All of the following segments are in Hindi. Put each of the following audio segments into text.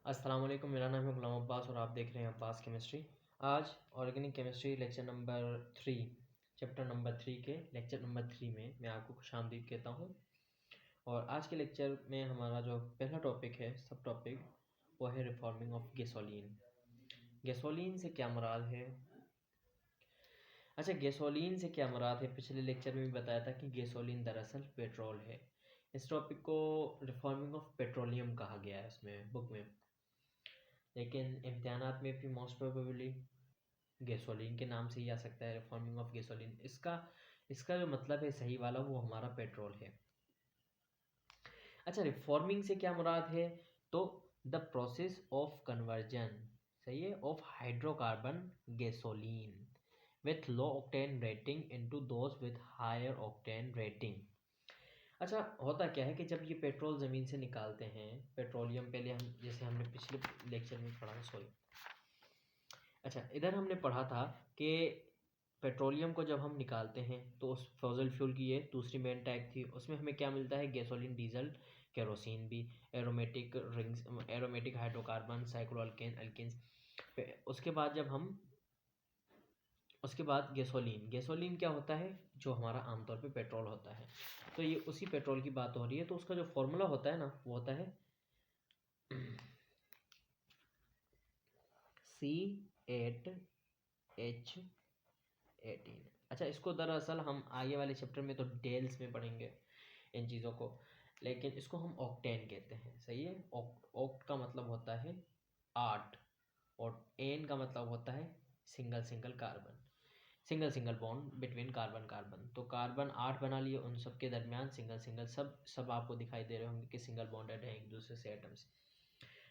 अस्सलाम वालेकुम, मेरा नाम है गुलाम अब्बास और आप देख रहे हैं अब्बास केमिस्ट्री। आज organic chemistry lecture number 3 chapter number 3 के लेक्चर नंबर 3 में मैं आपको खुशामदीद कहता हूँ। और आज के लेक्चर में हमारा जो पहला टॉपिक है, सब टॉपिक, वो है रिफॉर्मिंग ऑफ गैसोलीन। गैसोलीन से क्या मुराद है? अच्छा, गैसोलीन से क्या मुराद है, पिछले लेक्चर में भी बताया था कि गैसोलीन दरअसल पेट्रोल है। इस टॉपिक को रिफॉर्मिंग ऑफ पेट्रोलियम कहा गया है उसमें बुक में, लेकिन इम्तिहानात में भी मोस्ट प्रोबेबली गैसोलीन के नाम से ही आ सकता है, रिफॉर्मिंग ऑफ गैसोलीन। इसका जो मतलब है सही वाला, वो हमारा पेट्रोल है। अच्छा, रिफॉर्मिंग से क्या मुराद है? तो द प्रोसेस ऑफ कन्वर्जन, सही है, of hydrocarbon gasoline with low octane rating into those with higher octane rating. अच्छा, होता क्या है कि जब ये पेट्रोल ज़मीन से निकालते हैं, पेट्रोलियम, पहले हम जैसे हमने पिछले लेक्चर में पढ़ा, सॉरी, अच्छा, इधर हमने पढ़ा था कि पेट्रोलियम को जब हम निकालते हैं तो उस फॉसिल फ्यूल की ये दूसरी मेन टैग थी, उसमें हमें क्या मिलता है? गैसोलीन, डीजल, केरोसिन भी, aromatic rings, aromatic hydrocarbon, cycloalkane, alkanes. उसके बाद जब हम उसके बाद गैसोलीन, गैसोलीन क्या होता है? जो हमारा आमतौर पे पेट्रोल होता है। तो ये उसी पेट्रोल की बात हो रही है। तो उसका जो फॉर्मूला होता है ना, वो होता है C8H18। अच्छा, इसको दरअसल हम आगे वाले चैप्टर में तो डिटेल्स में पढ़ेंगे इन चीज़ों को, लेकिन इसको हम ऑक्टेन कहते हैं, सही है। ऑक्ट का मतलब होता है 8, और एन का मतलब होता है single single carbon, single single bond between carbon carbon. तो कार्बन 8 बना लिए, उन सब के दरमियान सिंगल सिंगल, सब आपको दिखाई दे रहे होंगे कि सिंगल बॉन्डेड है एक दूसरे से एटम्स।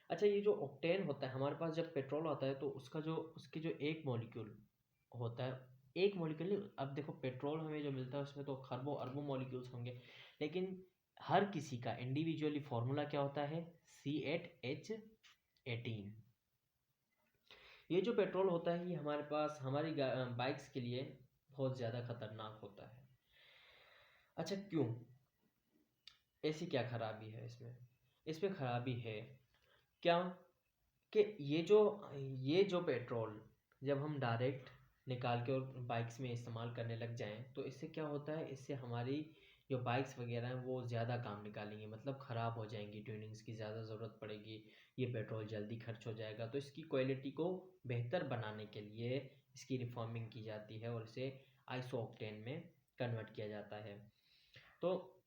अच्छा, ये जो ऑक्टेन होता है हमारे पास, जब पेट्रोल होता है तो उसकी जो एक मॉलिक्यूल होता है, एक मॉलिक्यूल नहीं, अब देखो पेट्रोल हमें जो मिलता है उसमें तो खरबों अरबों मॉलिक्यूल्स होंगे, लेकिन हर किसी का इंडिविजुअली फॉर्मूला क्या होता है? C8H18। ये जो पेट्रोल होता है ये हमारे पास हमारी बाइक्स के लिए बहुत ज़्यादा खतरनाक होता है। अच्छा, क्यों? ऐसी क्या खराबी है इसमें? इसमें खराबी है क्या कि ये जो पेट्रोल जब हम डायरेक्ट निकाल के और बाइक्स में इस्तेमाल करने लग जाएं तो इससे क्या होता है? इससे हमारी जो बाइक्स वगैरह हैं वो ज़्यादा काम निकालेंगी, मतलब ख़राब हो जाएंगी, ट्यूनिंग्स की ज़्यादा ज़रूरत पड़ेगी, ये पेट्रोल जल्दी खर्च हो जाएगा। तो इसकी क्वालिटी को बेहतर बनाने के लिए इसकी रिफॉर्मिंग की जाती है और इसे आइसो ऑक्टेन में कन्वर्ट किया जाता है। तो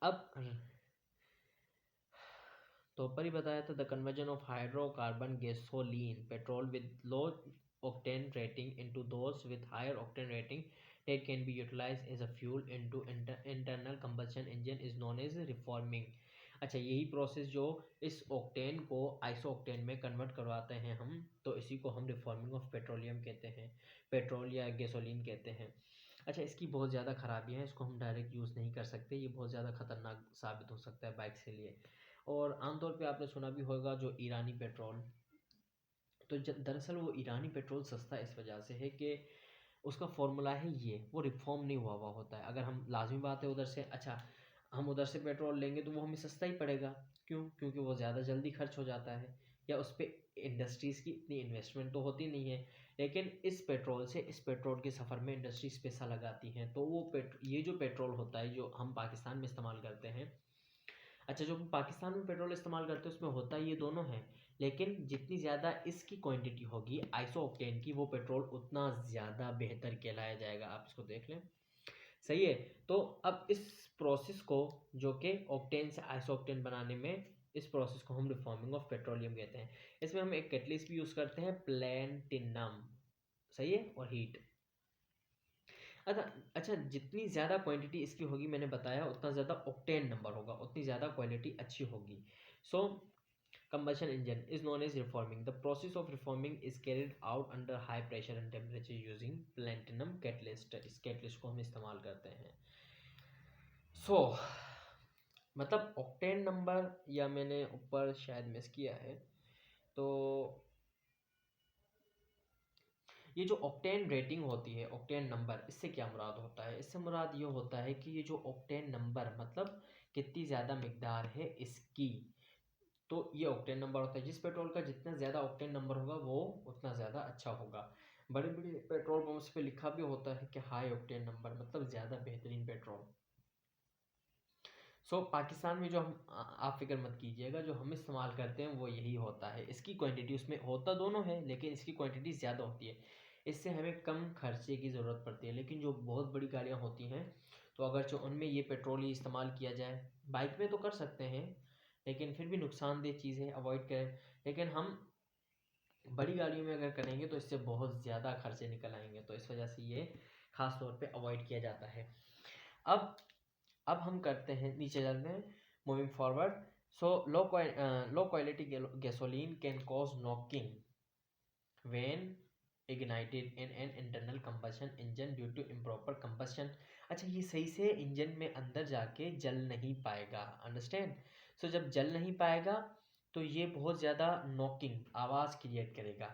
अब तो ऊपर ही बताया था, the conversion of hydrocarbon gasoline petrol with low octane rating into those with higher octane rating that can be utilized as a fuel into internal combustion engine is known as reforming। अच्छा, यही प्रोसेस जो इस ऑक्टेन को आइसो ऑक्टेन में कन्वर्ट करवाते हैं हम, तो इसी को हम रिफॉर्मिंग ऑफ पेट्रोलियम कहते हैं, पेट्रोल या गैसोलीन कहते हैं। अच्छा, इसकी बहुत ज़्यादा खराबियाँ हैं, इसको हम डायरेक्ट यूज़ नहीं कर सकते, ये बहुत ज़्यादा खतरनाक साबित हो सकता है बाइक के लिए। और आमतौर पे आपने सुना भी होगा जो ईरानी पेट्रोल, तो दरअसल वो ईरानी पेट्रोल सस्ता इस वजह से है कि उसका फॉर्मूला है ये, वो रिफॉर्म नहीं हुआ होता है। अगर हम, लाजमी बात है उधर से, अच्छा, हम उधर से पेट्रोल लेंगे तो वो हमें सस्ता ही पड़ेगा। क्यों? क्योंकि वो ज़्यादा जल्दी खर्च हो जाता है, या उस पर इंडस्ट्रीज़ की इतनी इन्वेस्टमेंट तो होती नहीं है। लेकिन इस पेट्रोल के सफ़र में इंडस्ट्रीज़ पैसा लगाती हैं, तो वो ये जो पेट्रोल होता है जो हम पाकिस्तान में इस्तेमाल करते हैं, अच्छा, जो पाकिस्तान में पेट्रोल इस्तेमाल करते हैं उसमें होता ये दोनों है, लेकिन जितनी ज़्यादा इसकी क्वांटिटी होगी आइसो ऑक्टेन की, वो पेट्रोल उतना ज़्यादा बेहतर कहलाया जाएगा। आप इसको देख लें, सही है। तो अब इस प्रोसेस को, जो कि ऑक्टेन से आइसो ऑक्टेन बनाने में, इस प्रोसेस को हम रिफॉर्मिंग ऑफ पेट्रोलियम कहते हैं। इसमें हम एक कैटलिस्ट भी यूज़ करते हैं, प्लेटिनम, सही है, और हीट। अच्छा अच्छा, जितनी ज़्यादा क्वांटिटी इसकी होगी, मैंने बताया, उतना ज़्यादा ऑक्टेन नंबर होगा, उतनी ज़्यादा क्वालिटी अच्छी होगी। सो combustion engine is known as reforming. The process of reforming is carried out under high pressure and temperature using platinum catalyst। इस catalyst को हम इस्तेमाल करते हैं। सो मतलब ऑक्टेन नंबर, या मैंने ऊपर शायद मिस किया है, तो ये जो ऑक्टेन रेटिंग होती है, ऑक्टेन नंबर, इससे क्या मुराद होता है? इससे मुराद ये होता है कि ये जो ऑक्टेन नंबर, मतलब कितनी ज़्यादा मिकदार है इसकी, तो ये ऑक्टेन नंबर होता है। जिस पेट्रोल का जितना ज़्यादा ऑक्टेन नंबर होगा वो उतना ज़्यादा अच्छा होगा। बड़े बड़े पेट्रोल पंप्स पे लिखा भी होता है कि हाई ऑक्टेन नंबर, मतलब ज़्यादा बेहतरीन पेट्रोल। पाकिस्तान में जो आप फिक्र मत कीजिएगा, जो हम इस्तेमाल करते हैं वो यही होता है। इसकी क्वांटिटी, उसमें होता दोनों है लेकिन इसकी क्वांटिटी ज़्यादा होती है, इससे हमें कम खर्चे की ज़रूरत पड़ती है। लेकिन जो बहुत बड़ी गाड़ियाँ होती हैं तो अगर जो उनमें ये पेट्रोल ही इस्तेमाल किया जाए, बाइक में तो कर सकते हैं लेकिन फिर भी नुकसानदेह चीज़ें अवॉइड करें। लेकिन हम बड़ी गाड़ियों में अगर करेंगे तो इससे बहुत ज़्यादा खर्चे निकल आएंगे, तो इस वजह से ये ख़ास तौर पे अवॉइड किया जाता है। अब अब हम करते हैं, नीचे चलते हैं, moving forward. So low quality gasoline can cause knocking when ignited in an internal combustion engine due to improper combustion। अच्छा, ये सही से इंजन में अंदर जाके जल नहीं पाएगा, अंडरस्टैंड। जब जल नहीं पाएगा तो ये बहुत ज़्यादा नॉकिंग आवाज़ क्रिएट करेगा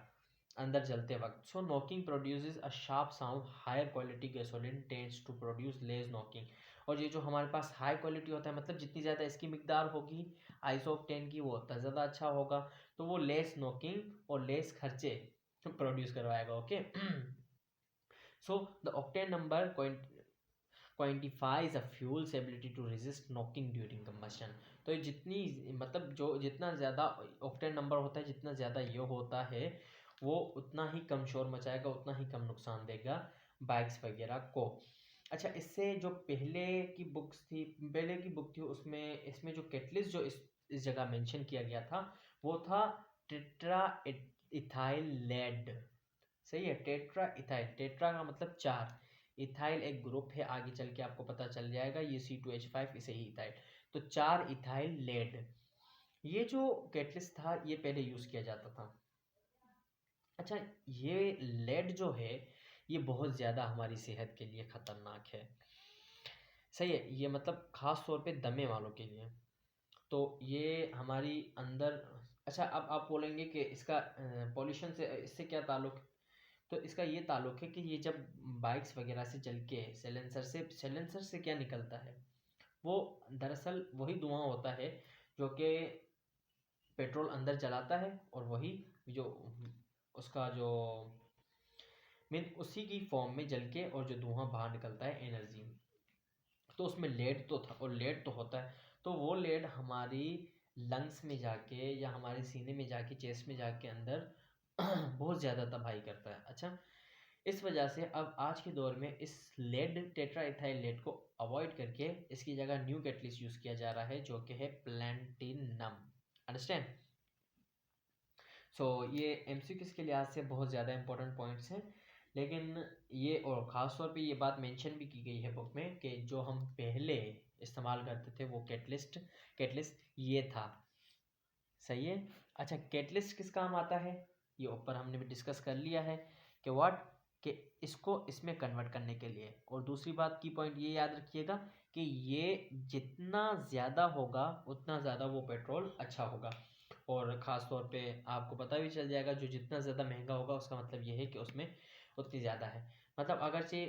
अंदर जलते वक्त। Knocking produces a sharp sound. Higher quality gasoline tends to produce less knocking. और ये जो हमारे पास हाई क्वालिटी होता है, मतलब जितनी ज़्यादा इसकी मिकदार होगी आइसोक्टेन की वो उतना ज़्यादा अच्छा होगा, तो वो लेस नॉकिंग और लेस खर्चे प्रोड्यूस करवाएगा। Okay. The octane number quantifies a fuel's ability to resist knocking during combustion। तो ये जितनी, मतलब जो जितना ज़्यादा ऑक्टेन नंबर होता है, जितना ज़्यादा ये होता है वो उतना ही कम शोर मचाएगा, उतना ही कम नुकसान देगा बाइक्स वगैरह को। अच्छा, इससे जो पहले की बुक थी उसमें इसमें जो कैटलिस्ट जो इस जगह मेंशन किया गया था वो था टेट्रा इथाइल लेड। सही है, टेट्रा इथाइल, टेट्रा का मतलब चार, इथाइल एक ग्रुप है, आगे चल के आपको पता चल जाएगा, ये C2H5 इसे ही इथाइल, तो चार इथाइल लेड। ये जो कैटलिस्ट था ये पहले यूज किया जाता था। अच्छा, ये लेड जो है ये बहुत ज़्यादा हमारी सेहत के लिए ख़तरनाक है। सही है, ये मतलब ख़ास तौर पे दमे वालों के लिए, तो ये हमारी अंदर। अच्छा, अब आप बोलेंगे कि इसका पॉल्यूशन से इससे क्या ताल्लुक, तो इसका ये ताल्लुक है कि ये जब बाइक्स वगैरह से चल के साइलेंसर से क्या निकलता है, वो दरअसल वही धुआं होता है जो कि पेट्रोल अंदर जलाता है, और वही जो उसका जो मीन उसी की फॉर्म में जल के और जो धुआं बाहर निकलता है एनर्जी। तो उसमें लेड तो था, और लेड तो होता है, तो वो लेड हमारी लंग्स में जाके या हमारे सीने में जाके, चेस्ट में जाके अंदर बहुत ज़्यादा तबाही करता है। अच्छा, इस वजह से अब आज के दौर में इस लेड, टेट्रा इथाइल लेड को अवॉइड करके इसकी जगह न्यू कैटलिस्ट यूज़ किया जा रहा है जो कि है प्लैटिनम। अंडरस्टैंड। ये एमसीक्यूज के लिहाज से बहुत ज़्यादा इंपॉर्टेंट पॉइंट्स हैं, लेकिन ये और ख़ास तौर पे ये बात मेंशन भी की गई है बुक में कि जो हम पहले इस्तेमाल करते थे वो कैटलिस्ट ये था। सही है। अच्छा, कैटलिस्ट किस काम आता है ये ऊपर हमने भी डिस्कस कर लिया है कि व्हाट, कि इसको इसमें कन्वर्ट करने के लिए। और दूसरी बात की पॉइंट ये याद रखिएगा कि ये जितना ज़्यादा होगा उतना ज़्यादा वो पेट्रोल अच्छा होगा। और ख़ास तौर पे आपको पता भी चल जाएगा, जो जितना ज़्यादा महंगा होगा उसका मतलब ये है कि उसमें उतनी ज़्यादा है। मतलब अगरचे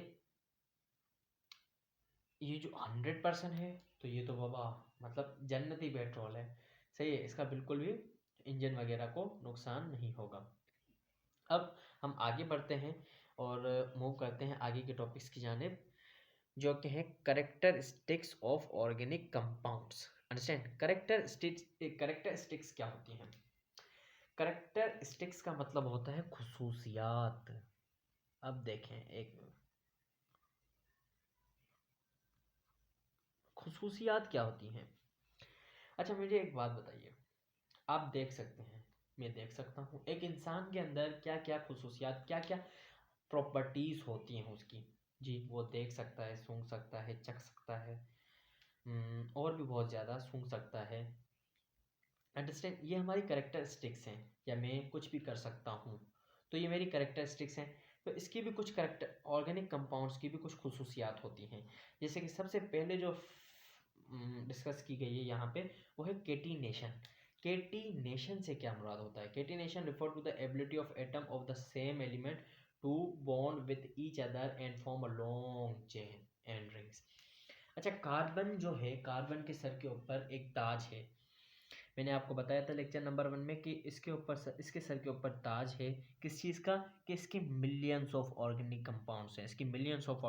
ये जो 100% है तो ये तो बाबा मतलब जन्नती पेट्रोल है। सही है, इसका बिल्कुल भी इंजन वगैरह को नुकसान नहीं होगा। अब हम आगे बढ़ते हैं और मूव करते हैं आगे के टॉपिक्स की जानिब, जो कि है characteristics of organic compounds. Understand, characteristics क्या होती हैं? करेक्टरिस्टिक्स का मतलब होता है खुसूसियात। अब देखें, एक खुसूसियात क्या होती हैं? अच्छा, मुझे एक बात बताइए, आप देख सकते हैं, मैं देख सकता हूँ, एक इंसान के अंदर क्या क्या खुसूसियात, क्या क्या प्रॉपर्टीज़ होती हैं उसकी। जी, वो देख सकता है, सूंघ सकता है, चख सकता है, और भी बहुत ज़्यादा सूंघ सकता है। अंडरस्टैंड, ये हमारी करेक्टरिस्टिक्स हैं, या मैं कुछ भी कर सकता हूँ, तो ये मेरी करेक्टरिस्टिक्स हैं। तो इसकी भी कुछ करेक्टर, ऑर्गेनिक कंपाउंड्स की भी कुछ खुसूसियात होती हैं। जैसे कि सबसे पहले जो डिस्कस की गई है यहाँ पे वो है केटिनेशन। केटिनेशन से क्या मुराद होता है? Catenation refer to the ability of atom of the same element to bond with each other and form a long chain and rings. अच्छा, कार्बन जो है, कार्बन के सर के ऊपर एक ताज है, मैंने आपको बताया था लेक्चर नंबर 1 में कि इसके सर के ऊपर ताज है, किस चीज़ का, कि इसके मिलियंस ऑफ ऑर्गेनिक कंपाउंड्स हैं, इसकी मिलियंस ऑफ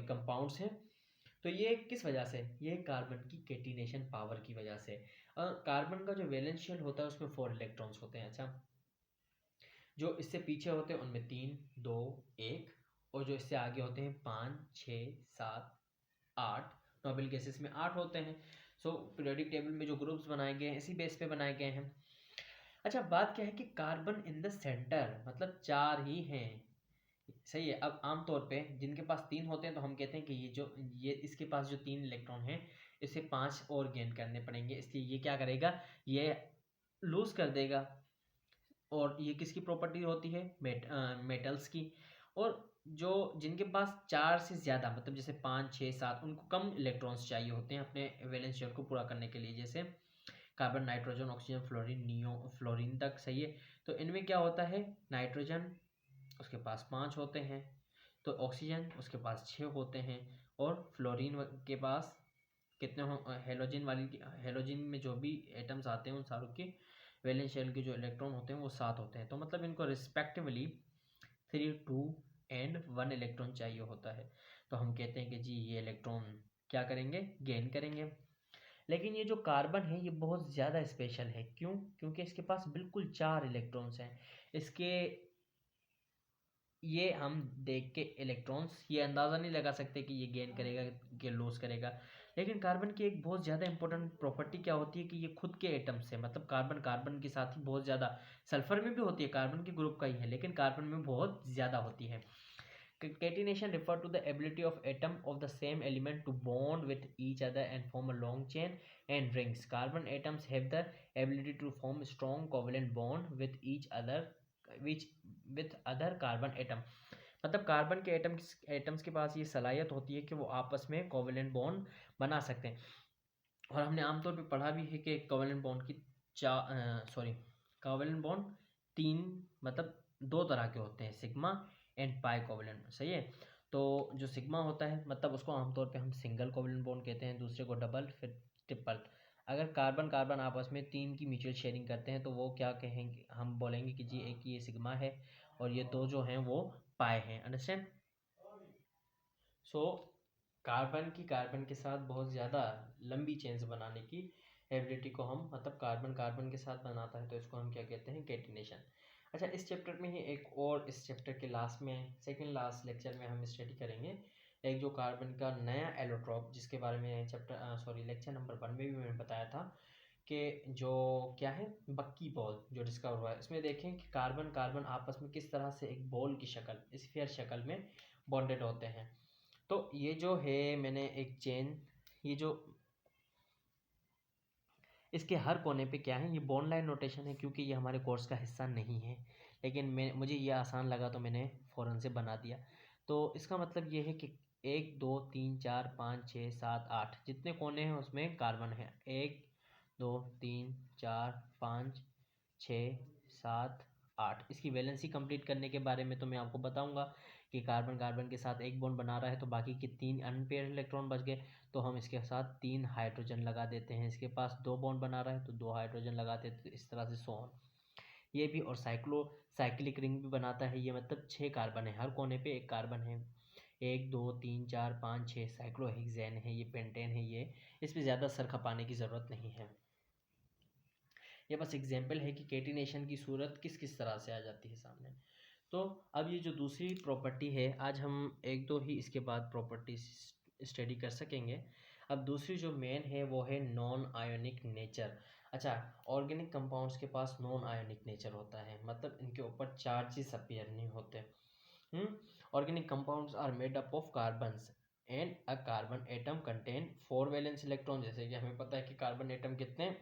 कंपाउंड्स हैं। तो ये किस वजह से, ये कार्बन की कैटिनेशन पावर की वजह से। कार्बन का जो वैलेंस शेल होता है उसमें 4 इलेक्ट्रॉन्स होते हैं। अच्छा, जो इससे पीछे होते हैं उनमें 3, 2, 1, और जो इससे आगे होते हैं 5, 6, 7, 8, नोबेल गैसेस में 8 होते हैं। सो पीरियोडिक टेबल में जो ग्रुप्स बनाए गए हैं इसी बेस पे बनाए गए हैं। अच्छा, बात क्या है कि कार्बन इन द सेंटर, मतलब 4 ही हैं, सही है। अब आमतौर पे जिनके पास 3 होते हैं तो हम कहते हैं कि ये इसके पास जो 3 इलेक्ट्रॉन हैं इसे 5 और गेन करने पड़ेंगे, इसलिए ये क्या करेगा, ये लूज कर देगा। और ये किसकी प्रॉपर्टी होती है, मेटल्स की। और जो जिनके पास 4 से ज़्यादा, मतलब जैसे 5, 6, 7, उनको कम इलेक्ट्रॉन्स चाहिए होते हैं अपने वैलेंस शेल को पूरा करने के लिए, जैसे carbon, nitrogen, oxygen, fluorine, neo fluorine तक, सही है। तो इनमें क्या होता है, नाइट्रोजन उसके पास 5 होते हैं, तो ऑक्सीजन उसके पास 6 होते हैं, और फ्लोरीन के पास कितने हो, हेलोजन में जो भी एटम्स आते हैं उन सारों के वैलेंस शेल के जो इलेक्ट्रॉन होते हैं वो 7 होते हैं। तो मतलब इनको रिस्पेक्टिवली 3, 2 एंड 1 इलेक्ट्रॉन चाहिए होता है। तो हम कहते हैं कि जी ये इलेक्ट्रॉन क्या करेंगे, गेन करेंगे। लेकिन ये जो कार्बन है ये बहुत ज़्यादा स्पेशल है, क्यों, क्योंकि इसके पास बिल्कुल 4 इलेक्ट्रॉन्स हैं। इसके ये हम देख के इलेक्ट्रॉन्स ये अंदाज़ा नहीं लगा सकते कि ये गेन करेगा कि लॉस करेगा। लेकिन कार्बन की एक बहुत ज़्यादा इंपॉर्टेंट प्रॉपर्टी क्या होती है कि ये खुद के एटम से, मतलब कार्बन कार्बन के साथ ही बहुत ज़्यादा, सल्फर में भी होती है, कार्बन के ग्रुप का ही है, लेकिन कार्बन में बहुत ज़्यादा होती है। Catenation refer to the ability of atom of the same element to bond with each other and form a long chain and rings. Carbon atoms have the ability to form strong covalent bond with each other, which with other carbon atom. मतलब कार्बन के एटम्स के पास ये सलाहियत होती है कि वो आपस में कोवेलेंट बॉन्ड बना सकते हैं। और हमने आमतौर पे पढ़ा भी है कि कोवेलेंट बॉन्ड की कोवेलेंट बॉन्ड 3, मतलब 2 तरह के होते हैं, सिग्मा एंड पाई कोवेलेंट, सही है। तो जो सिग्मा होता है मतलब उसको आमतौर पे हम सिंगल कोवेलेंट बॉन्ड कहते हैं, दूसरे को डबल, फिर ट्रिपल। अगर कार्बन कार्बन आपस में 3 की म्यूचुअल शेयरिंग करते हैं तो वो क्या कहेंगे, हम बोलेंगे कि जी एक ये सिग्मा है और ये 2 जो हैं वो पाए हैं, अंडरस्टैंड। सो कार्बन के साथ बहुत ज़्यादा लंबी चेन्स बनाने की एबिलिटी को हम, मतलब कार्बन कार्बन के साथ बनाता है तो इसको हम क्या कहते हैं, कैटिनेशन। अच्छा, इस चैप्टर में ही एक और, इस चैप्टर के लास्ट में, सेकंड लास्ट लेक्चर में हम स्टडी करेंगे एक जो कार्बन का नया एलोट्रॉप, जिसके बारे में लेक्चर नंबर 1 में भी मैंने बताया था कि जो क्या है, बक्की बॉल जो डिस्कवर हुआ है। इसमें देखें कि कार्बन कार्बन आपस में किस तरह से एक बॉल की शक्ल, स्फीयर शक्ल में बॉन्डेड होते हैं। तो ये जो है मैंने एक चेन, ये जो इसके हर कोने पे क्या है, ये बॉन्ड लाइन नोटेशन है क्योंकि ये हमारे कोर्स का हिस्सा नहीं है, लेकिन मुझे ये आसान लगा तो मैंने फ़ौरन से बना दिया। तो इसका मतलब ये है कि 1, 2, 3, 4, 5, 6, 7, 8 जितने कोने हैं उसमें कार्बन है। 1, 2, 3, 4, 5, 6, 7, 8। इसकी वैलेंसी कंप्लीट करने के बारे में तो मैं आपको बताऊंगा कि कार्बन कार्बन के साथ एक बॉन्ड बना रहा है तो बाकी के 3 अनपेयर इलेक्ट्रॉन बच गए, तो हम इसके साथ 3 हाइड्रोजन लगा देते हैं। इसके पास 2 बॉन्ड बना रहा है तो 2 हाइड्रोजन लगाते हैं, तो इस तरह से सो ऑन। ये भी, और साइक्लिक रिंग भी बनाता है ये, मतलब 6 कार्बन है, हर कोने पे एक कार्बन है। 1, 2, 3, 4, 5, 6 साइक्लोहेक्सेन है, ये पेंटेन है, ये इस पर ज़्यादा सर खपाने की ज़रूरत नहीं है। ये बस एग्जाम्पल है कि कैटिनेशन की सूरत किस किस तरह से आ जाती है सामने। तो अब ये जो दूसरी प्रॉपर्टी है, आज हम एक दो ही इसके बाद प्रॉपर्टी स्टडी कर सकेंगे। अब दूसरी जो मेन है वो है नॉन आयोनिक नेचर। अच्छा, ऑर्गेनिक कंपाउंड्स के पास नॉन आयोनिक नेचर होता है, मतलब इनके ऊपर चार्जेस अपीयर नहीं होते। Organic compounds are made up of carbons and a carbon atom contain 4 valence electron. जैसे कि हमें पता है कि कार्बन एटम कितने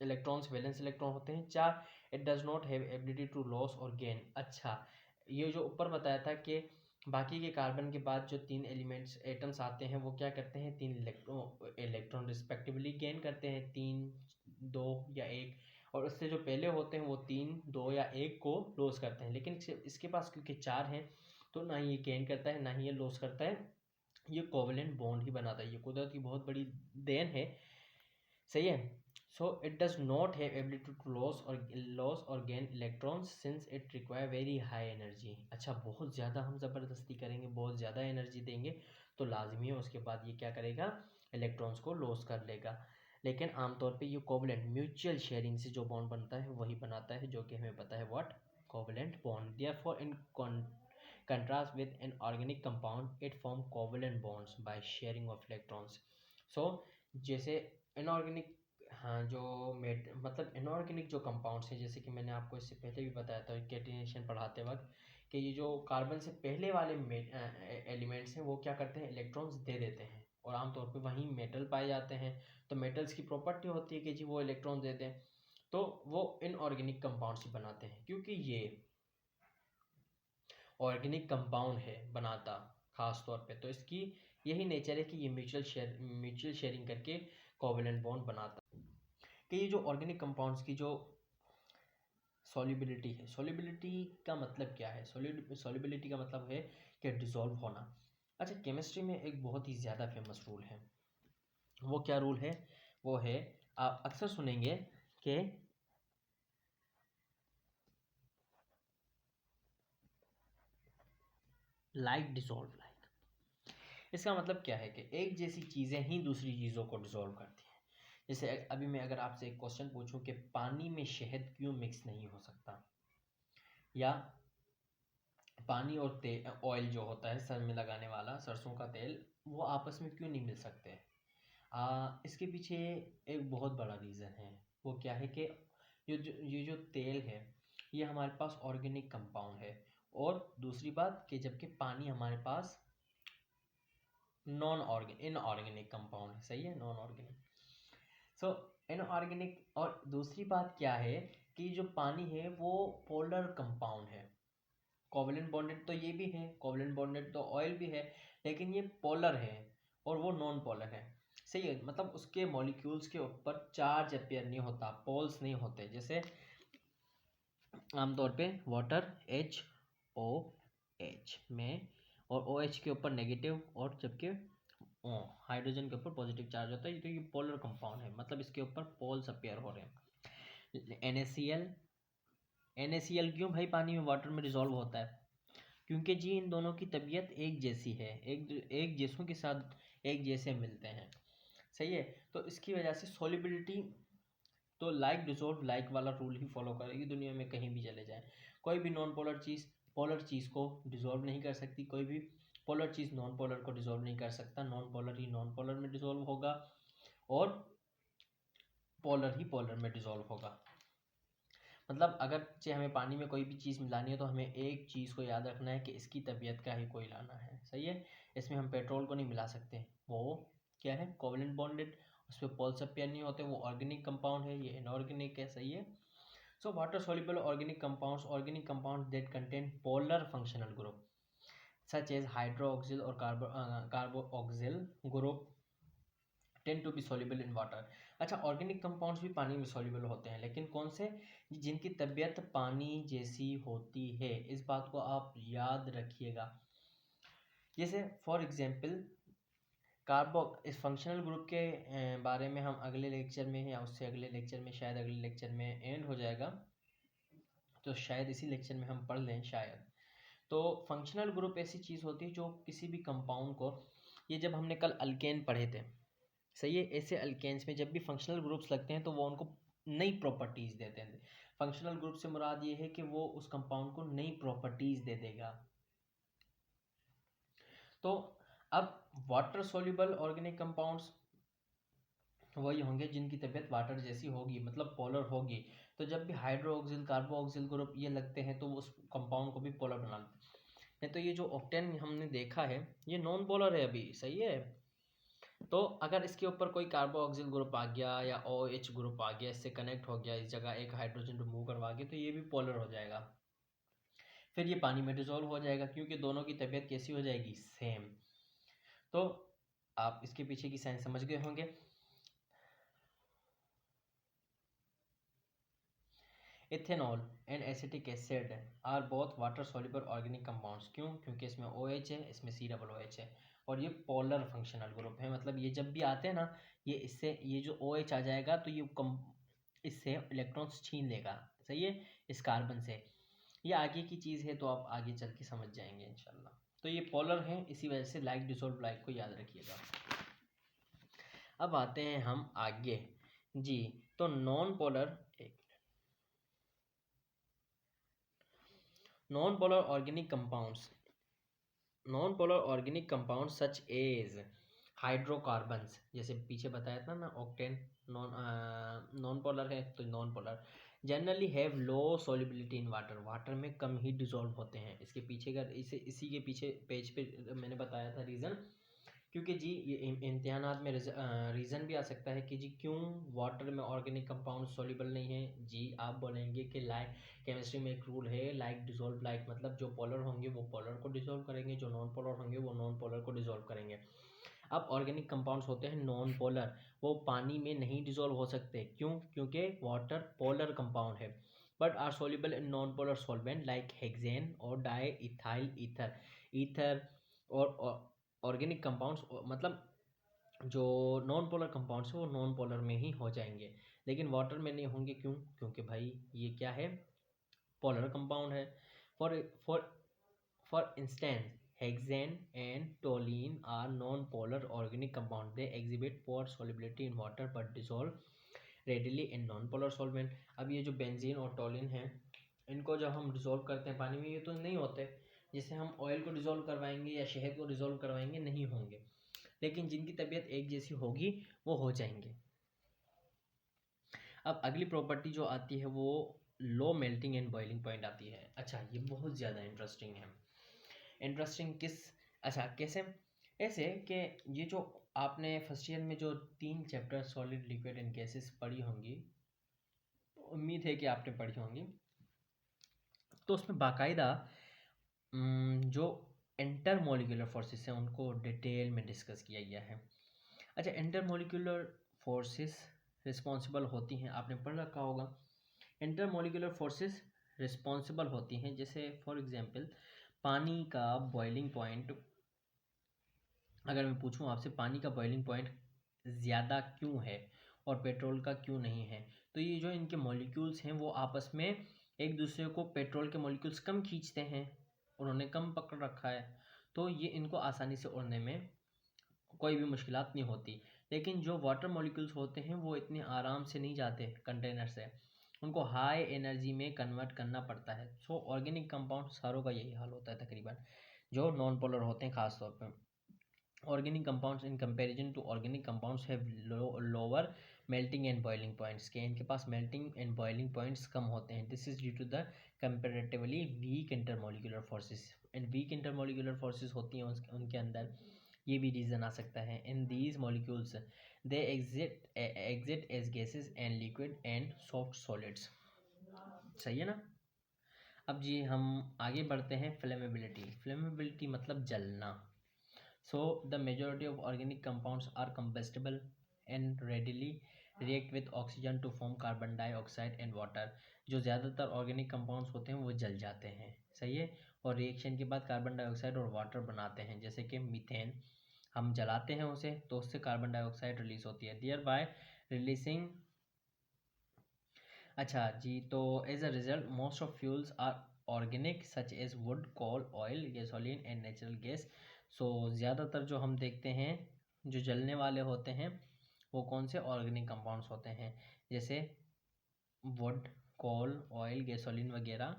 इलेक्ट्रॉन्स, वैलेंस इलेक्ट्रॉन होते हैं, 4। It does not have ability to loss और गेन। अच्छा, ये जो ऊपर बताया था कि बाकी के कार्बन के बाद जो 3 एलिमेंट्स एटम्स आते हैं वो क्या करते हैं, 3 इलेक्ट्रॉन रिस्पेक्टिवली गेन करते हैं, 3, 2 या 1। और उससे जो पहले होते हैं वो 3, 2 या 1 को लॉस करते हैं। लेकिन इसके पास क्योंकि 4 हैं तो ना ही ये गेन करता है ना ही ये लॉस करता है, ये कोवेलेंट बॉन्ड ही बनाता है। ये कुदरत की बहुत बड़ी देन है सही है। So it does not have ability to loss और gain electrons since it require very high energy. अच्छा, बहुत ज़्यादा हम ज़बरदस्ती करेंगे, बहुत ज़्यादा एनर्जी देंगे तो लाजमी है उसके बाद ये क्या करेगा, इलेक्ट्रॉन्स को लॉस कर लेगा। लेकिन आमतौर पे ये कोवलेंट म्यूचुअल शेयरिंग से जो बॉन्ड बनता है वही बनाता है, जो कि हमें पता है what, covalent bond. Therefore in contrast with an organic compound it form covalent bonds by sharing of electrons। so जैसे इनऑर्गेनिक, हाँ, जो मेट मतलब इनऑर्गेनिक जो कंपाउंड्स हैं, जैसे कि मैंने आपको इससे पहले भी बताया था कैटिनेशन पढ़ाते वक्त, कि ये जो कार्बन से पहले वाले एलिमेंट्स हैं वो क्या करते हैं, इलेक्ट्रॉन्स दे देते हैं, और आमतौर पे वहीं मेटल पाए जाते हैं। तो मेटल्स की प्रॉपर्टी होती है कि जी वो इलेक्ट्रॉन दे दें, तो वो इनऑर्गेनिक कंपाउंड्स बनाते हैं। क्योंकि ये ऑर्गेनिक कंपाउंड है बनाता खास तौर पे, तो इसकी यही नेचर है कि ये म्यूचुअल शेयरिंग करके कोवेलेंट बॉन्ड बनाता। कि ये जो ऑर्गेनिक कंपाउंड्स की जो सॉल्युबिलिटी है, सॉल्युबिलिटी का मतलब क्या है, सॉल्युबिलिटी का मतलब है कि डिसॉल्व होना। अच्छा, केमिस्ट्री में एक बहुत ही ज़्यादा फेमस रूल है, वो क्या रूल है, वो है, आप अक्सर सुनेंगे कि लाइक डिसॉल्व लाइक। इसका मतलब क्या है कि एक जैसी चीज़ें ही दूसरी चीज़ों को डिसॉल्व करती हैं। जैसे अभी मैं अगर आपसे एक क्वेश्चन पूछूं कि पानी में शहद क्यों मिक्स नहीं हो सकता, या पानी और तेल, ऑयल जो होता है सर में लगाने वाला सरसों का तेल, वो आपस में क्यों नहीं मिल सकते। इसके पीछे एक बहुत बड़ा रीज़न है। वो क्या है कि ये जो तेल है ये हमारे पास ऑर्गेनिक कंपाउंड है, और दूसरी बात कि जबकि पानी हमारे पास इनऑर्गेनिक कंपाउंड है। सही है, नॉन ऑर्गेनिक। सो इनऑर्गेनिक, और दूसरी बात क्या है कि जो पानी है वो पोलर कंपाउंड है। कोवलेंट बॉन्डेड तो ये भी है, कोवलेंट बॉन्डेड तो ऑयल भी है, लेकिन ये पोलर है और वो नॉन पोलर है। सही है, मतलब उसके मॉलिक्यूल्स के ऊपर चार्ज अपेयर नहीं होता, पोल्स नहीं होते, जैसे आमतौर पे वाटर HOH में, और OH के ऊपर नेगेटिव, और जबकि हाइड्रोजन के ऊपर पॉजिटिव चार्ज होता है। तो ये पोलर कंपाउंड है, मतलब इसके ऊपर पोल्स अपेयर हो रहे हैं। NaCl क्यों भाई पानी में, वाटर में डिसॉल्व होता है, क्योंकि जी इन दोनों की तबीयत एक जैसी है, एक जैसों के साथ एक जैसे मिलते हैं। सही है, तो इसकी वजह से सॉल्युबिलिटी तो लाइक डिसॉल्व लाइक वाला रूल ही फॉलो करेगी दुनिया में, कहीं भी चले जाए। कोई भी नॉन पोलर चीज़ को डिसॉल्व नहीं कर सकती, कोई भी पोलर चीज़ नॉन पोलर को डिसॉल्व नहीं कर सकता। नॉन पोलर ही नॉन पोलर में डिसॉल्व होगा, और पोलर ही पोलर में डिसॉल्व होगा। मतलब अगर चाहे हमें पानी में कोई भी चीज़ मिलानी है तो हमें एक चीज़ को याद रखना है कि इसकी तबीयत का ही कोई लाना है। सही है, इसमें हम पेट्रोल को नहीं मिला सकते, वो क्या है, कोवलेंट बॉन्डेड, उस पर पोल्स अपेयर नहीं होते, वो ऑर्गेनिक कंपाउंड है, ये इनऑर्गेनिक है। सही है। So water soluble organic compounds that contain polar functional group such as hydroxyl or carboxyl group tend to be soluble in water. अच्छा, ऑर्गेनिक कंपाउंड्स भी पानी में soluble होते हैं, लेकिन कौन से, जिनकी तबीयत पानी जैसी होती है, इस बात को आप याद रखिएगा। जैसे फॉर एग्जांपल कार्बो, इस फंक्शनल ग्रुप के बारे में हम अगले लेक्चर में, या उससे अगले लेक्चर में, शायद अगले लेक्चर में एंड हो जाएगा, तो शायद इसी लेक्चर में हम पढ़ लें शायद। तो फंक्शनल ग्रुप ऐसी चीज़ होती है जो किसी भी कंपाउंड को, ये जब हमने कल अल्केन पढ़े थे, सही है, ऐसे अल्केन्स में जब भी फंक्शनल ग्रुप्स लगते हैं तो वो उनको नई प्रॉपर्टीज़ देते हैं। फंक्शनल ग्रुप से मुराद ये है कि वो उस कंपाउंड को नई प्रॉपर्टीज़ दे देगा। तो अब वाटर सोल्यूबल ऑर्गेनिक कंपाउंड्स वही होंगे जिनकी तबीयत वाटर जैसी होगी, मतलब पोलर होगी। तो जब भी हाइड्रोक्सिल कार्बोक्सिल ग्रुप ये लगते हैं तो वो उस कंपाउंड को भी पोलर बना लेते हैं। नहीं तो ये जो ऑक्टेन हमने देखा है ये नॉन पोलर है अभी। सही है, तो अगर इसके ऊपर कोई कार्बोक्सिल ग्रुप आ गया या OH ग्रुप आ गया, इससे कनेक्ट हो गया, इस जगह एक हाइड्रोजन रिमूव करवा के, तो ये भी पोलर हो जाएगा, फिर ये पानी में डिसॉल्व हो जाएगा, क्योंकि दोनों की तबीयत कैसी हो जाएगी, सेम। तो आप इसके पीछे की साइंस समझ गए होंगे। Ethanol and acetic acid are both water soluble organic compounds. क्यों? क्योंकि इसमें OH है, इसमें COOH है। और ये पोलर फंक्शनल ग्रुप है, मतलब ये जब भी आते हैं ना, ये इससे ये जो OH आ जाएगा तो ये कम इससे इलेक्ट्रॉन्स छीन लेगा, सही है, इस कार्बन से। ये आगे की चीज़ है, तो आप आगे चल के समझ जाएंगे इंशाल्लाह। तो ये पोलर है, इसी वजह से लाइक डिसॉल्व लाइक को याद रखिएगा। अब आते हैं हम आगे जी। तो non polar organic compounds, non polar organic compound such as hydrocarbons, जैसे पीछे बताया था ना ऑक्टेन, नॉन पोलर है तो non polar generally have low solubility in water, water में कम ही डिसॉल्व होते हैं। इसके पीछे का इसी के पीछे पेज पे मैंने बताया था रीज़न, क्योंकि जी ये इम्तिहानात में रीज़न भी आ सकता है कि जी क्यों वाटर में ऑर्गेनिक कंपाउंड सॉल्युबल नहीं है। जी आप बोलेंगे कि लाइक केमिस्ट्री में एक रूल है, लाइक डिसॉल्व लाइक, मतलब जो पोलर होंगे वो पोलर को डिसॉल्व करेंगे, जो नॉन पोलर होंगे वो नॉन पोलर को डिसॉल्व करेंगे। अब ऑर्गेनिक कंपाउंड्स होते हैं नॉन पोलर, वो पानी में नहीं डिसॉल्व हो सकते, क्यों? क्योंकि वाटर पोलर कंपाउंड है, but are soluble in non polar solvent like hexane और डाई इथाइल ईथर। ईथर और ऑर्गेनिक कंपाउंड्स, मतलब जो नॉन पोलर कंपाउंड्स है वो नॉन पोलर में ही हो जाएंगे, लेकिन वाटर में नहीं होंगे, क्यों? क्योंकि भाई ये क्या है, पोलर कंपाउंड है। For for for instance hexane and toluene are non polar organic compound, they exhibit poor solubility in water but dissolve readily in non polar solvent. अब ये जो बेंजीन और टोलिन है, इनको जब हम डिसॉल्व करते हैं पानी में, ये तो नहीं होते, जैसे हम ऑयल को डिसॉल्व करवाएंगे या शहद को डिसॉल्व करवाएंगे नहीं होंगे, लेकिन जिनकी तबीयत एक जैसी होगी वो हो जाएंगे। अब अगली प्रॉपर्टी जो आती है वो low melting and boiling point आती है। अच्छा ये बहुत ज़्यादा इंटरेस्टिंग है। इंटरेस्टिंग किस, अच्छा कैसे? ऐसे कि ये जो आपने फर्स्ट ईयर में जो 3 chapter solid liquid and gases पढ़ी होंगी, उम्मीद है कि आपने पढ़ी होंगी, तो उसमें बाकायदा जो इंटरमोलिकुलर फोर्सेस हैं उनको डिटेल में डिस्कस किया गया है। अच्छा इंटरमोलिकुलर फोर्सेस रिस्पॉन्सिबल होती हैं, आपने पढ़ रखा होगा। इंटरमोलिकुलर फोर्सेस रिस्पॉन्सिबल होती हैं, जैसे फॉर एग्जांपल पानी का बॉइलिंग पॉइंट, अगर मैं पूछूं आपसे पानी का बॉइलिंग पॉइंट ज़्यादा क्यों है और पेट्रोल का क्यों नहीं है, तो ये जो इनके मॉलिक्यूल्स हैं वो आपस में एक दूसरे को, पेट्रोल के मॉलिक्यूल्स कम खींचते हैं, उन्होंने कम पकड़ रखा है, तो ये इनको आसानी से उड़ने में कोई भी मुश्किलात नहीं होती। लेकिन जो वाटर मॉलिक्यूल्स होते हैं वो इतने आराम से नहीं जाते कंटेनर से, उनको हाई एनर्जी में कन्वर्ट करना पड़ता है। सो ऑर्गेनिक कंपाउंड सारों का यही हाल होता है तकरीबन, जो नॉन पोलर होते हैं खास तौर पर। Organic compounds in comparison to organic compounds have lower melting and boiling points, के इनके पास मेल्टिंग एंड बॉइलिंग पॉइंट्स कम होते हैं। This is due to the comparatively weak intermolecular forces, and weak intermolecular forces होती हैं उनके अंदर, ये भी रीज़न आ सकता है। In these molecules they exit as gases and liquid and soft solids, सही है ना। अब जी हम आगे बढ़ते हैं। फ्लेमेबिलिटी, फ्लेमेबिलिटी मतलब जलना। So the majority of organic compounds are combustible and readily react with oxygen to form carbon dioxide and water। जो ज़्यादातर ऑर्गेनिक कंपाउंड्स होते हैं वो जल जाते हैं, सही है, और रिएक्शन के बाद कार्बन डाइऑक्साइड और वाटर बनाते हैं, जैसे कि मीथेन, हम जलाते हैं उसे तो उससे कार्बन डाइऑक्साइड रिलीज होती है, देयर बाय रिलीजिंग। अच्छा जी, तो as a result most of fuels are organic such as wood, coal, oil, gasoline and natural gas. So ज़्यादातर जो हम देखते हैं जो जलने वाले होते हैं वो कौन से ऑर्गेनिक कंपाउंड्स होते हैं, जैसे वुड, कोल, ऑयल, गैसोलीन वगैरह,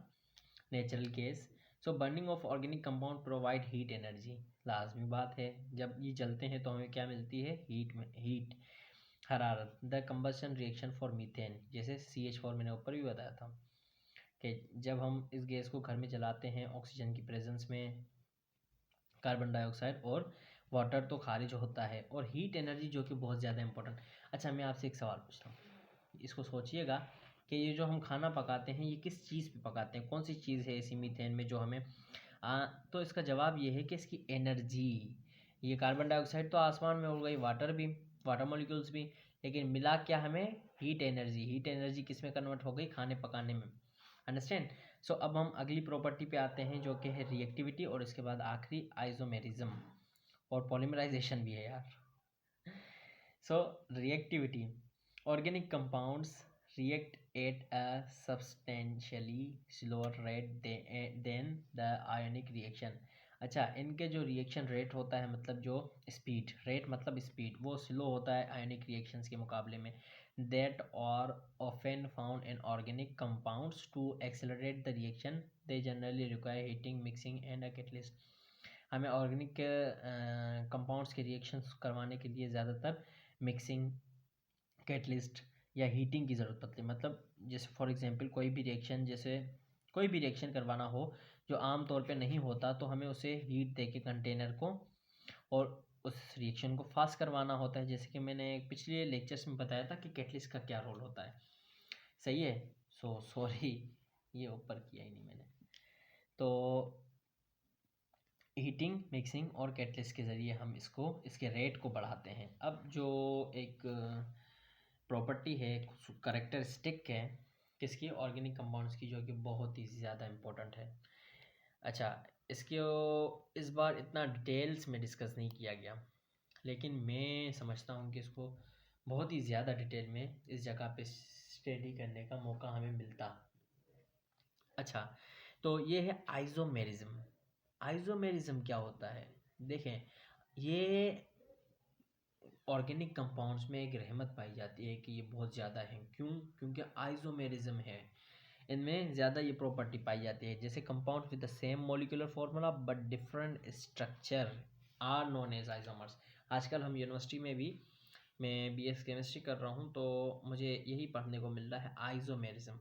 natural gas. So burning of organic compound provide heat energy, लाजमी बात है, जब ये जलते हैं तो हमें क्या मिलती है, हीट, हरारत। The combustion reaction for methane, जैसे CH4 मैंने ऊपर भी बताया था कि जब हम इस गैस को घर में जलाते हैं ऑक्सीजन की प्रेजेंस में, कार्बन डाइऑक्साइड और वाटर तो खारिज होता है, और हीट एनर्जी जो कि बहुत ज़्यादा इंपॉर्टेंट। अच्छा मैं आपसे एक सवाल पूछता हूँ, इसको सोचिएगा कि ये जो हम खाना पकाते हैं ये किस चीज़ पे पकाते हैं, कौन सी चीज़ है ऐसी मीथेन में जो हमें तो इसका जवाब ये है कि इसकी एनर्जी, ये कार्बन डाइऑक्साइड तो आसमान में उड़ गई, वाटर भी, वाटर मॉलिक्यूल्स भी, लेकिन मिला क्या हमें, हीट एनर्जी। हीट एनर्जी किस में कन्वर्ट हो गई, खाने पकाने में, अंडरस्टैंड। सो अब हम अगली प्रॉपर्टी पे आते हैं जो कि है रिएक्टिविटी, और इसके बाद आखिरी आइसोमेरिज्म। और पॉलीमराइजेशन भी है यार। So reactivity, organic compounds react at a substantially slower rate than the ionic reaction। अच्छा, इनके जो रिएक्शन रेट होता है, मतलब जो स्पीड, रेट मतलब स्पीड, वो स्लो होता है आयनिक रिएक्शंस के मुकाबले में। That are often found in organic compounds to accelerate the reaction they generally require heating, mixing and a catalyst. हमें ऑर्गेनिक कंपाउंड्स के रिएक्शंस करवाने के लिए ज़्यादातर मिक्सिंग, कैटलिस्ट या हीटिंग की ज़रूरत पड़ती है। मतलब जैसे फॉर एग्जांपल कोई भी रिएक्शन, जैसे कोई भी रिएक्शन करवाना हो जो आम तौर पे नहीं होता, तो हमें उसे हीट देके कंटेनर को और उस रिएक्शन को फास्ट करवाना होता है। जैसे कि मैंने पिछले लेक्चर्स में बताया था कि कैटलिस्ट का क्या रोल होता है। सही है। सॉरी, ये ऊपर किया ही नहीं मैंने। तो हीटिंग, मिक्सिंग और कैटलिस्ट के ज़रिए हम इसके रेट को बढ़ाते हैं। अब जो एक प्रॉपर्टी है, करेक्टरिस्टिक है किसकी, ऑर्गेनिक कंपाउंड्स की, जो कि बहुत ही ज़्यादा इम्पोर्टेंट है। अच्छा, इसके इस बार इतना डिटेल्स में डिस्कस नहीं किया गया, लेकिन मैं समझता हूँ कि इसको बहुत ही ज़्यादा डिटेल में इस जगह पे स्टडी करने का मौका हमें मिलता। अच्छा, तो ये है आइसोमेरिज्म। आइसोमेरिज्म क्या होता है? देखें, ये ऑर्गेनिक कंपाउंड्स में एक रहमत पाई जाती है कि ये बहुत ज़्यादा है। क्यों? क्योंकि आइसोमेरिज्म है, इनमें ज़्यादा ये प्रॉपर्टी पाई जाती है। जैसे compound with the same molecular formula but different structure are known as isomers. आजकल हम यूनिवर्सिटी में भी, मैं बीएस केमिस्ट्री कर रहा हूँ, तो मुझे यही पढ़ने को मिल रहा है, आइसोमेरिज्म।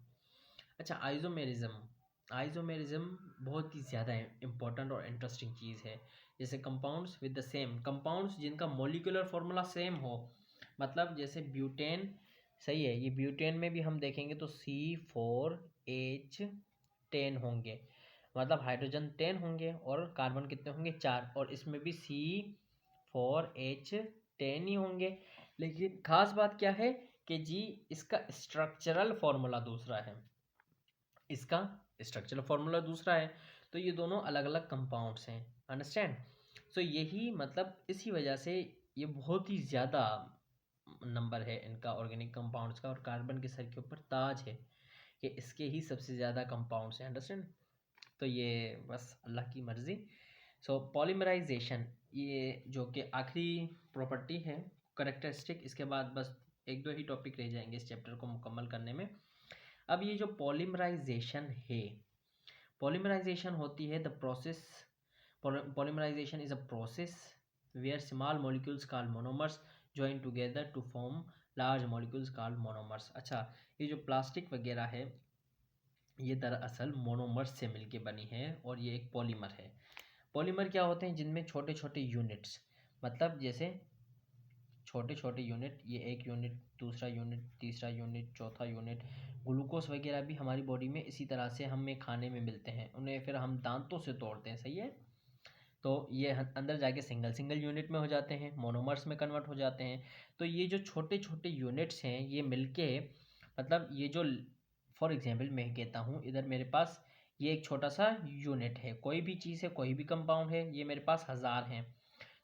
अच्छा, आइसोमेरिज्म बहुत ही ज़्यादा इम्पोर्टेंट और इंटरेस्टिंग चीज़ है। जैसे compounds with the same, compounds जिनका मॉलिक्यूलर फॉर्मूला सेम हो, मतलब जैसे ब्यूटेन। सही है, ये ब्यूटेन में भी हम देखेंगे तो C4H10 होंगे, मतलब हाइड्रोजन 10 होंगे और कार्बन कितने होंगे, 4, और इसमें भी C4H10 ही होंगे। लेकिन खास बात क्या है कि जी इसका स्ट्रक्चरल फॉर्मूला दूसरा है, इसका स्ट्रक्चरल फॉर्मूला दूसरा है, तो ये दोनों अलग अलग कंपाउंड्स हैं। अंडरस्टैंड? सो यही मतलब इसी वजह से ये बहुत ही ज़्यादा नंबर है इनका ऑर्गेनिक कंपाउंड्स का, और कार्बन के सर के ऊपर ताज है कि इसके ही सबसे ज़्यादा कंपाउंड्स हैं। अंडरस्टैंड? तो ये बस अल्लाह की मर्ज़ी। सो पॉलीमराइजेशन, ये जो कि आखिरी प्रॉपर्टी है, करेक्टरिस्टिक। इसके बाद बस एक दो ही टॉपिक रह जाएंगे इस चैप्टर को मुकम्मल करने में। अब ये जो पॉलीमराइजेशन है, पॉलीमराइजेशन होती है the process, polymerisation is a process where small molecules called monomers join together to form large molecules called monomers. अच्छा, ये जो प्लास्टिक वगैरह है, ये दरअसल मोनोमर्स से मिलके बनी है और ये एक पॉलीमर है। पॉलीमर क्या होते हैं? जिनमें छोटे छोटे यूनिट्स, मतलब जैसे छोटे छोटे यूनिट, ये एक यूनिट, दूसरा यूनिट, तीसरा यूनिट, चौथा यूनिट। ग्लूकोज वगैरह भी हमारी बॉडी में इसी तरह से हमें खाने में मिलते हैं, उन्हें फिर हम दांतों से तोड़ते हैं। सही है। तो ये अंदर जाके सिंगल सिंगल यूनिट में हो जाते हैं, मोनोमर्स में कन्वर्ट हो जाते हैं। तो ये जो छोटे छोटे यूनिट्स हैं, ये मिलके, मतलब ये जो, फॉर एग्जांपल मैं कहता हूँ, इधर मेरे पास ये एक छोटा सा यूनिट है, कोई भी चीज़ है, कोई भी कंपाउंड है, ये मेरे पास 1000 हैं।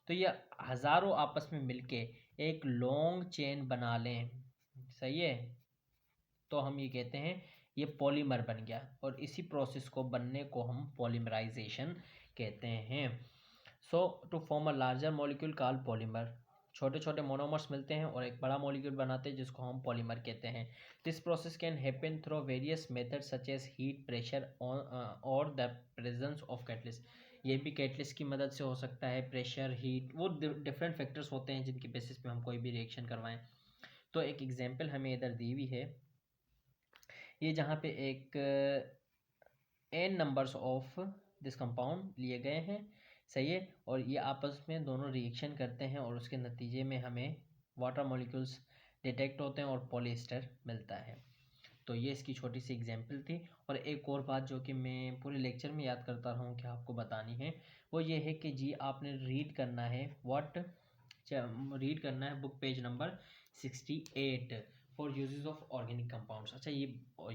तो ये हज़ारों आपस में मिलके एक लॉन्ग चेन बना लें। सही है। तो हम ये कहते हैं ये पॉलीमर बन गया, और इसी प्रोसेस को बनने को हम पॉलीमराइजेशन कहते हैं। So to form a larger molecule called polymer, छोटे छोटे मोनोमर्स मिलते हैं और एक बड़ा मॉलिक्यूल बनाते हैं जिसको हम पॉलीमर कहते हैं। This process can happen through various methods such as heat, pressure और द प्रेजेंस ऑफ कैटलिस्ट। ये भी कैटलिस्ट की मदद से हो सकता है, प्रेशर, हीट, वो डिफरेंट फैक्टर्स होते हैं जिनकी बेसिस पे हम कोई भी रिएक्शन करवाएं। तो एक एग्जांपल हमें इधर दी हुई है, ये जहाँ पे एक n numbers of this compound लिए गए हैं। सही है। और ये आपस में दोनों रिएक्शन करते हैं और उसके नतीजे में हमें वाटर मॉलिक्यूल्स डिटेक्ट होते हैं और पॉलीएस्टर मिलता है। तो ये इसकी छोटी सी एग्जांपल थी। और एक और बात जो कि मैं पूरे लेक्चर में याद करता रहा हूँ कि आपको बतानी है, वो ये है कि जी आपने रीड करना है रीड करना है book page number 68 for uses of organic compounds. अच्छा, ये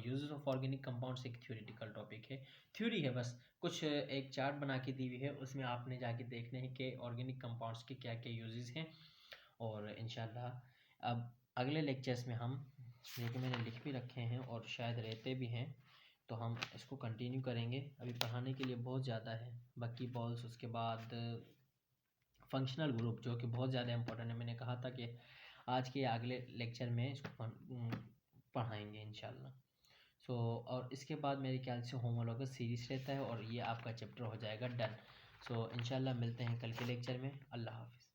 यूजेस ऑफ ऑर्गेनिक कंपाउंड्स एक थ्योरेटिकल टॉपिक है, थ्योरी है बस, कुछ एक चार्ट बना के दी हुई है, उसमें आपने जाके देखने हैं कि ऑर्गेनिक कंपाउंड्स के क्या क्या यूजेस हैं। और इंशाल्लाह अब अगले लेक्चर्स में हम, जो कि मैंने लिख भी रखे हैं और शायद रहते भी हैं, तो हम इसको कंटिन्यू करेंगे। अभी पढ़ाने के लिए बहुत ज़्यादा है, बकी बॉल्स, उसके बाद फंक्शनल ग्रुप जो कि बहुत ज़्यादा इंपॉर्टेंट है। मैंने कहा था कि आज के अगले लेक्चर में इसको पढ़ाएंगे इंशाल्लाह। सो और इसके बाद मेरे ख्याल से होमोलॉगस सीरीज रहता है और ये आपका चैप्टर हो जाएगा डन। सो इंशाल्लाह मिलते हैं कल के लेक्चर में। अल्लाह हाफ़िज़।